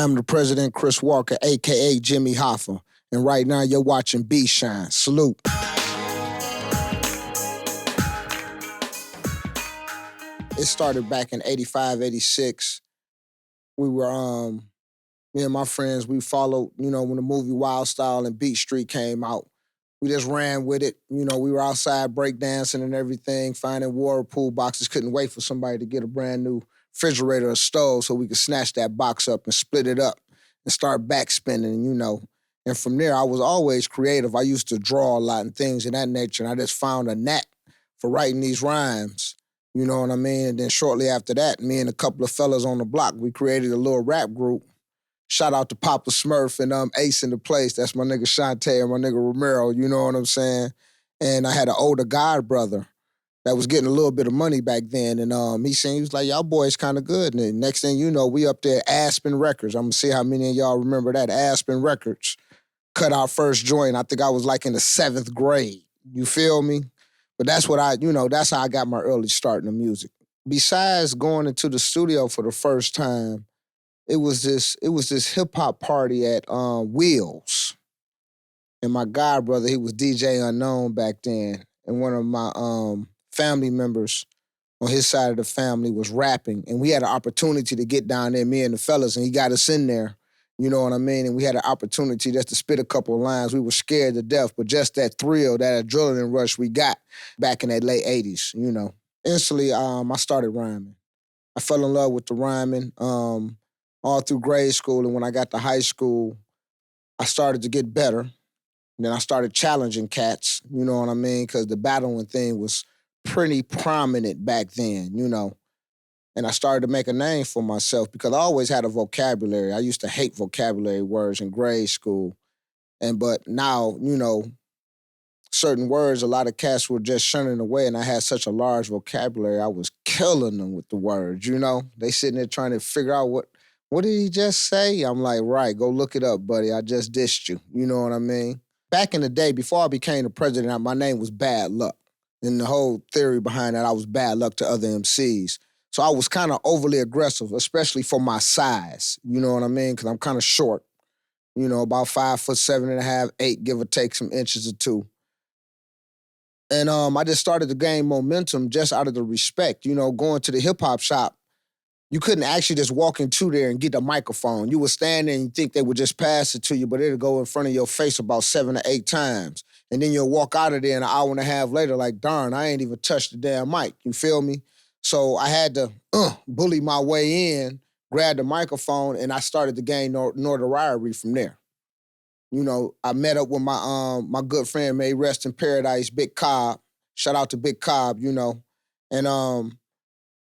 I'm the president, Chris Walker, a.k.a. Jimmy Hoffa. And right now you're watching B Shine. Salute. It started back in 85, 86. We were, me and my friends, we followed, when the movie Wild Style and Beat Street came out. We just ran with it. We were outside breakdancing and everything, finding water pool boxes. Couldn't wait for somebody to get a brand new refrigerator or stove so we could snatch that box up and split it up and start backspinning, And from there, I was always creative. I used to draw a lot and things of that nature, and I just found a knack for writing these rhymes. You know what I mean? And then shortly after that, me and a couple of fellas on the block, we created a little rap group. Shout out to Papa Smurf and Ace in the Place. That's my nigga Shantae and my nigga Romero, you know what I'm saying? And I had an older god brother that was getting a little bit of money back then. And he was like, y'all boys kind of good. And then next thing you know, we up there at Aspen Records. I'm going to see how many of y'all remember that. Aspen Records cut our first joint. I think I was like in the 7th grade. You feel me? But that's that's how I got my early start in the music. Besides going into the studio for the first time, it was this hip hop party at Wheels. And my god brother, he was DJ Unknown back then. And one of my family members on his side of the family was rapping. And we had an opportunity to get down there, me and the fellas, and he got us in there. You know what I mean? And we had an opportunity just to spit a couple of lines. We were scared to death, but just that thrill, that adrenaline rush we got back in that late 80s, Instantly, I started rhyming. I fell in love with the rhyming all through grade school. And when I got to high school, I started to get better. And then I started challenging cats, you know what I mean? Because the battling thing was pretty prominent back then, And I started to make a name for myself because I always had a vocabulary. I used to hate vocabulary words in grade school. But now, certain words, a lot of cats were just shunning away, and I had such a large vocabulary, I was killing them with the words, They sitting there trying to figure out what did he just say? I'm like, right, go look it up, buddy. I just dissed you. You know what I mean? Back in the day, before I became the president, my name was Bad Luck. And the whole theory behind that, I was bad luck to other MCs. So I was kind of overly aggressive, especially for my size. You know what I mean? Because I'm kind of short. About 5'7.5", 8, give or take some inches or two. And I just started to gain momentum just out of the respect. Going to the hip-hop shop, you couldn't actually just walk into there and get a microphone. You would stand there and you think they would just pass it to you, but it'll go in front of your face about 7 or 8 times. And then you'll walk out of there and an hour and a half later like, darn, I ain't even touched the damn mic. You feel me? So I had to bully my way in, grab the microphone, and I started to gain notoriety from there. I met up with my good friend, may rest in paradise, Big Cobb. Shout out to Big Cobb, And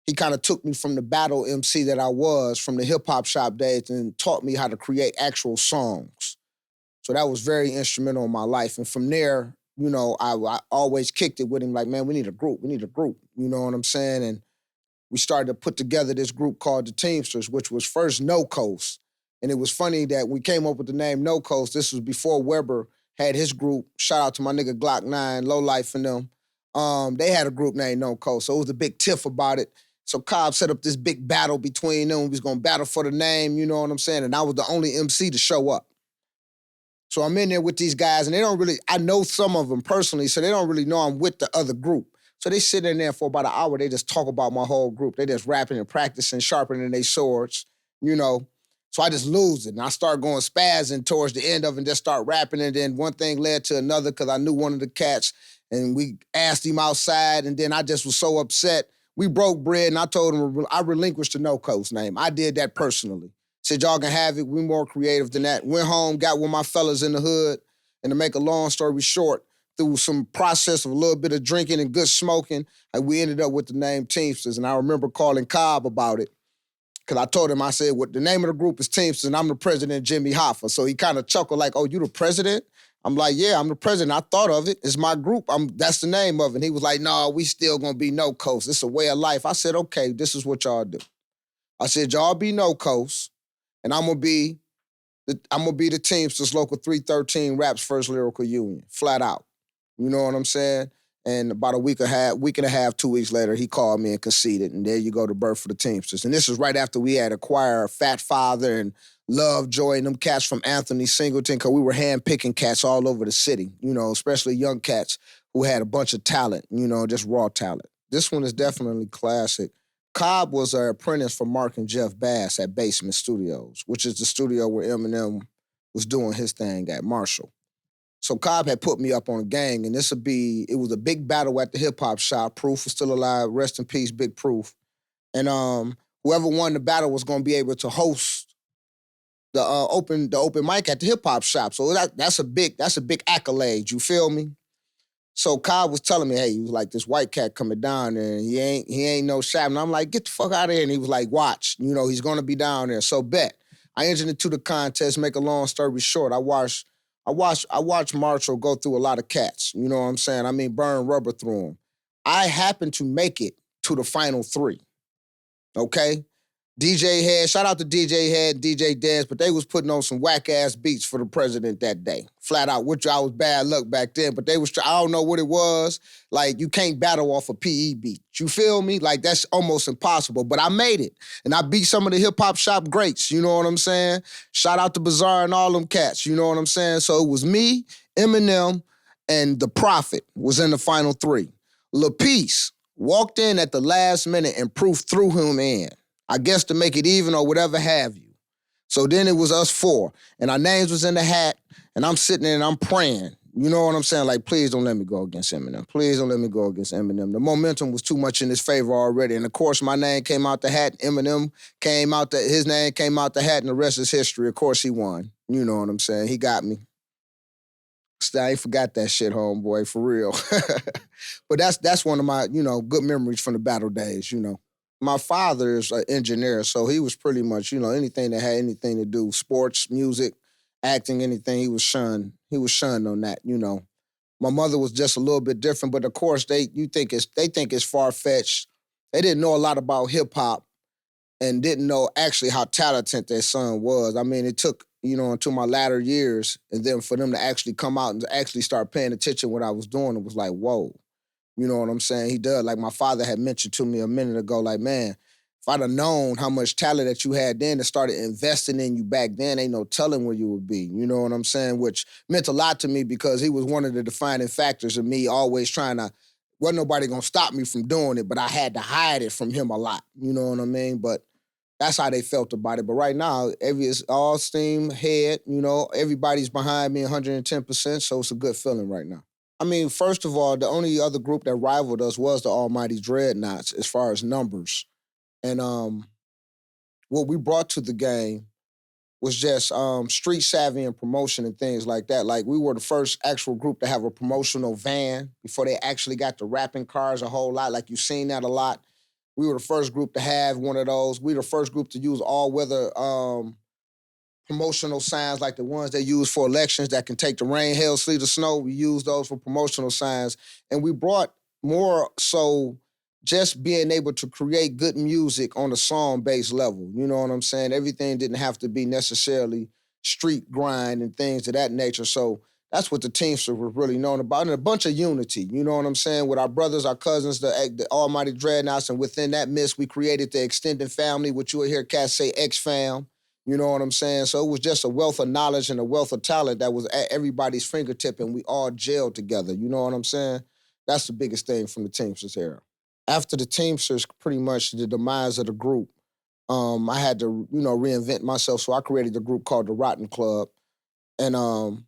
he kind of took me from the battle MC that I was from the hip-hop shop days and taught me how to create actual songs. So that was very instrumental in my life. And from there, I always kicked it with him like, man, we need a group. You know what I'm saying? And we started to put together this group called the Teamsters, which was first No Coast. And it was funny that we came up with the name No Coast. This was before Weber had his group. Shout out to my nigga Glock 9, Low Life and them. They had a group named No Coast. So it was a big tiff about it. So Cobb set up this big battle between them. We was gonna battle for the name, you know what I'm saying? And I was the only MC to show up. So I'm in there with these guys, and I know some of them personally, so they don't really know I'm with the other group. So they sit in there for about an hour, they just talk about my whole group. They just rapping and practicing, sharpening their swords, So I just lose it, and I start going spazzing towards the end of it and just start rapping, and then one thing led to another because I knew one of the cats, and we asked him outside, and then I just was so upset. We broke bread, and I told him I relinquished the No Coast name. I did that personally. Said, y'all can have it. We more creative than that. Went home, got with my fellas in the hood, and to make a long story short, through some process of a little bit of drinking and good smoking, we ended up with the name Teamsters. And I remember calling Cobb about it, because I told him, I said, the name of the group is Teamsters, and I'm the president, Jimmy Hoffa. So he kind of chuckled like, oh, you the president? I'm like, yeah, I'm the president. I thought of it. It's my group. That's the name of it. And he was like, no, we still gonna be No Coast. It's a way of life. I said, okay, this is what y'all do. I said, y'all be No Coast, and I'm gonna be the Teamsters Local 313 Rap's first lyrical union, flat out. You know what I'm saying? And about week and a half, 2 weeks later, he called me and conceded. And there you go, the birth of the Teamsters. And this is right after we had acquired Fat Father and Love Joy and them cats from Anthony Singleton, because we were handpicking cats all over the city, especially young cats who had a bunch of talent, just raw talent. This one is definitely classic. Cobb was an apprentice for Mark and Jeff Bass at Basement Studios, which is the studio where Eminem was doing his thing at Marshall. So Cobb had put me up on a gang, and it was a big battle at the hip hop shop. Proof was still alive. Rest in peace, Big Proof. And whoever won the battle was going to be able to host the open mic at the hip hop shop. So that's a big accolade. You feel me? So Cobb was telling me, hey, he was like, this white cat coming down there, and he ain't no shab. And I'm like, get the fuck out of here. And he was like, watch, he's gonna be down there. So bet. I entered into the contest. Make a long story short, I watched Marshall go through a lot of cats. You know what I'm saying? I mean, burn rubber through them. I happened to make it to the final three. Okay? DJ Head, shout out to DJ Head, DJ Dez, but they was putting on some whack ass beats for the president that day. Flat out, which I was bad luck back then, but I don't know what it was. Like, you can't battle off a PE beat. You feel me? Like, that's almost impossible. But I made it. And I beat some of the hip hop shop greats, you know what I'm saying? Shout out to Bizarre and all them cats, you know what I'm saying? So it was me, Eminem, and The Prophet was in the final three. Lil Peace walked in at the last minute and Proof threw him in. I guess to make it even or whatever have you. So then it was us four, and our names was in the hat, and I'm sitting there and I'm praying. You know what I'm saying? Like, please don't let me go against Eminem. Please don't let me go against Eminem. The momentum was too much in his favor already. And of course, my name came out the hat. Eminem his name came out the hat, and the rest is history. Of course, he won. You know what I'm saying? He got me. Still, I ain't forgot that shit, homeboy, for real. But that's one of my, good memories from the battle days. My father is an engineer, so he was pretty much, anything that had anything to do, sports, music, acting, anything, he was shunned. He was shunned on that. My mother was just a little bit different, but of course they think it's far-fetched. They didn't know a lot about hip hop and didn't know actually how talented their son was. I mean, it took, until my latter years, and then for them to actually come out and actually start paying attention to what I was doing, it was like, whoa. You know what I'm saying? He does. Like my father had mentioned to me a minute ago, like, man, if I'd have known how much talent that you had then and started investing in you back then, ain't no telling where you would be. You know what I'm saying? Which meant a lot to me because he was one of the defining factors of me always trying to, wasn't nobody gonna stop me from doing it, but I had to hide it from him a lot. You know what I mean? But that's how they felt about it. But right now, it's all steam ahead. Everybody's behind me 110%, so it's a good feeling right now. I mean, first of all, the only other group that rivaled us was the Almighty Dreadnoughts as far as numbers. And what we brought to the game was just street savvy and promotion and things like that. Like, we were the first actual group to have a promotional van before they actually got the rapping cars a whole lot. Like, you've seen that a lot. We were the first group to have one of those. We were the first group to use all-weather promotional signs like the ones they use for elections that can take the rain, hail, sleet, or snow. We use those for promotional signs. And we brought more so just being able to create good music on a song-based level. You know what I'm saying? Everything didn't have to be necessarily street grind and things of that nature. So that's what the Teamsters were really known about. And a bunch of unity, you know what I'm saying? With our brothers, our cousins, the Almighty Dreadnoughts, and within that mist, we created the extended family, which you will hear cats say X-Fam. You know what I'm saying? So it was just a wealth of knowledge and a wealth of talent that was at everybody's fingertip, and we all gelled together. You know what I'm saying? That's the biggest thing from the Teamsters era. After the Teamsters, pretty much the demise of the group, I had to, reinvent myself. So I created a group called the Rotten Club, and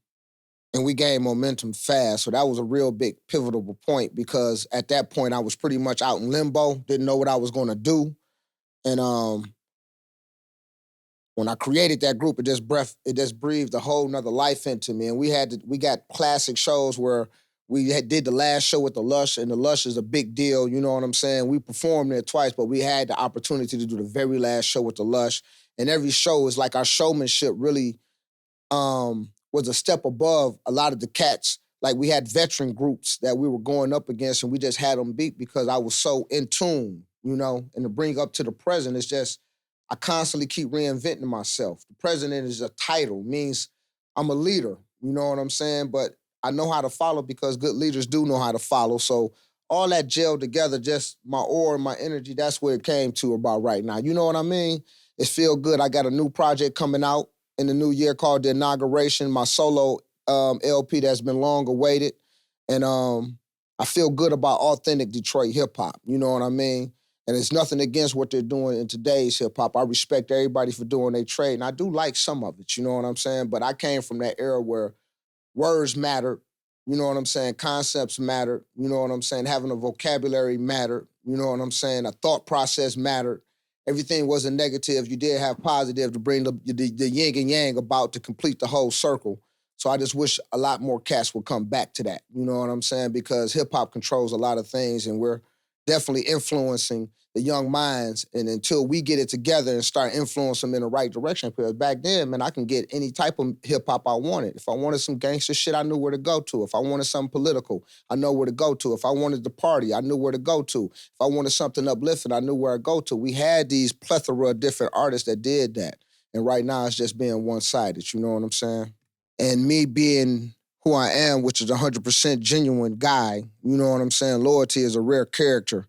we gained momentum fast. So that was a real big pivotal point because at that point I was pretty much out in limbo, didn't know what I was going to do, and when I created that group, it just breathed a whole nother life into me. And we got classic shows where did the last show with the Lush, and the Lush is a big deal. You know what I'm saying? We performed there twice, but we had the opportunity to do the very last show with the Lush. And every show is like our showmanship really was a step above a lot of the cats. Like, we had veteran groups that we were going up against, and we just had them beat because I was so in tune, and to bring up to the present, it's just, I constantly keep reinventing myself. The president is a title, means I'm a leader, you know what I'm saying? But I know how to follow because good leaders do know how to follow. So all that gelled together, just my aura and my energy, that's where it came to about right now. You know what I mean? It feel good. I got a new project coming out in the new year called The Inauguration, my solo LP that's been long awaited. And I feel good about authentic Detroit hip hop. You know what I mean? And it's nothing against what they're doing in today's hip hop. I respect everybody for doing their trade. And I do like some of it, you know what I'm saying? But I came from that era where words mattered, you know what I'm saying? Concepts mattered, you know what I'm saying? Having a vocabulary mattered, you know what I'm saying? A thought process mattered. Everything wasn't negative. You did have positive to bring the yin and yang about to complete the whole circle. So I just wish a lot more cats would come back to that. You know what I'm saying? Because hip hop controls a lot of things and we're definitely influencing the young minds. And until we get it together and start influencing them in the right direction, because back then, man, I can get any type of hip hop I wanted. If I wanted some gangster shit, I knew where to go to. If I wanted something political, I know where to go to. If I wanted to party, I knew where to go to. If I wanted something uplifting, I knew where to go to. We had these plethora of different artists that did that. And right now it's just being one-sided, you know what I'm saying? And me being who I am, which is a 100% genuine guy, you know what I'm saying? Loyalty is a rare character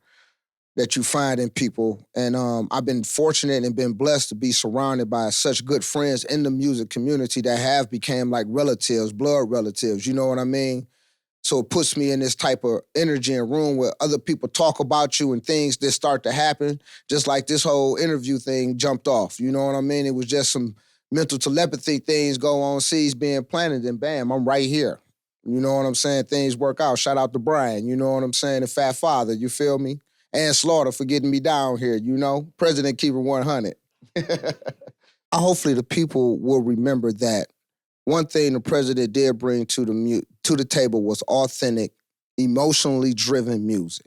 that you find in people. And I've been fortunate and been blessed to be surrounded by such good friends in the music community that have become like relatives, blood relatives, you know what I mean? So it puts me in this type of energy and room where other people talk about you and things that start to happen, just like this whole interview thing jumped off. You know what I mean? It was just some mental telepathy things go on, seeds being planted, and bam, I'm right here. You know what I'm saying? Things work out. Shout out to Brian, you know what I'm saying? The Fat Father, you feel me? And Slaughter for getting me down here, you know? President keep it 100. Hopefully the people will remember that one thing the president did bring to the table was authentic, emotionally driven music.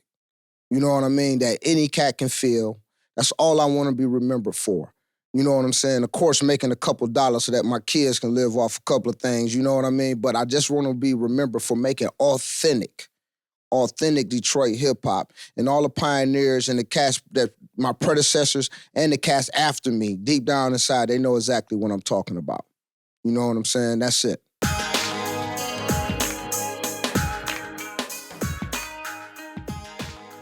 You know what I mean? That any cat can feel. That's all I want to be remembered for. You know what I'm saying? Of course, making a couple dollars so that my kids can live off a couple of things. You know what I mean? But I just want to be remembered for making authentic Detroit hip hop, and all the pioneers and the cats that my predecessors and the cats after me, deep down inside, they know exactly what I'm talking about. You know what I'm saying? That's it.